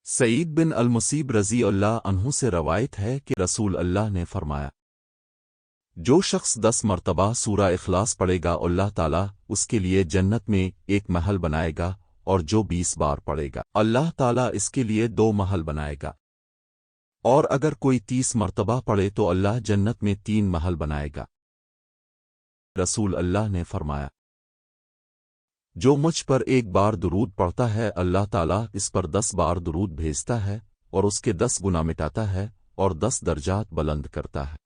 سعید بن المصیب رضی اللہ عنہ سے روایت ہے کہ رسول اللہ نے فرمایا، جو شخص 10 مرتبہ سورہ اخلاص پڑھے گا اللہ تعالیٰ اس کے لیے جنت میں ایک محل بنائے گا، اور جو 20 بار پڑھے گا اللہ تعالیٰ اس کے لیے 2 محل بنائے گا، اور اگر کوئی 30 مرتبہ پڑھے تو اللہ جنت میں 3 محل بنائے گا۔ رسول اللہ نے فرمایا، جو مجھ پر ایک بار درود پڑھتا ہے اللہ تعالیٰ اس پر 10 بار درود بھیجتا ہے اور اس کے 10 گناہ مٹاتا ہے اور 10 درجات بلند کرتا ہے۔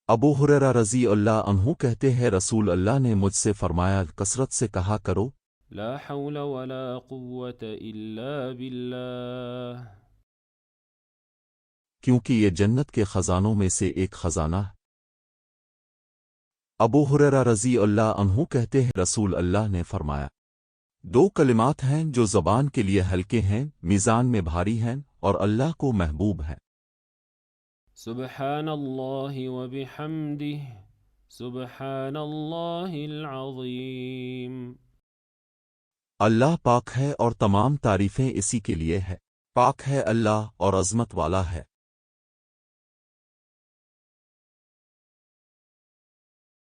ابو ہریرہ رضی اللہ عنہ کہتے ہیں رسول اللہ نے مجھ سے فرمایا، کثرت سے کہا کرو لا حول ولا قوة الا باللہ، کیونکہ یہ جنت کے خزانوں میں سے ایک خزانہ ہے۔ ابو ہریرہ رضی اللہ عنہ کہتے ہیں رسول اللہ نے فرمایا، 2 کلمات ہیں جو زبان کے لیے ہلکے ہیں، میزان میں بھاری ہیں اور اللہ کو محبوب ہیں۔ سبحان اللہ وبحمدہ، سبحان اللہ العظیم۔ اللہ پاک ہے اور تمام تعریفیں اسی کے لیے ہے، پاک ہے اللہ اور عظمت والا ہے۔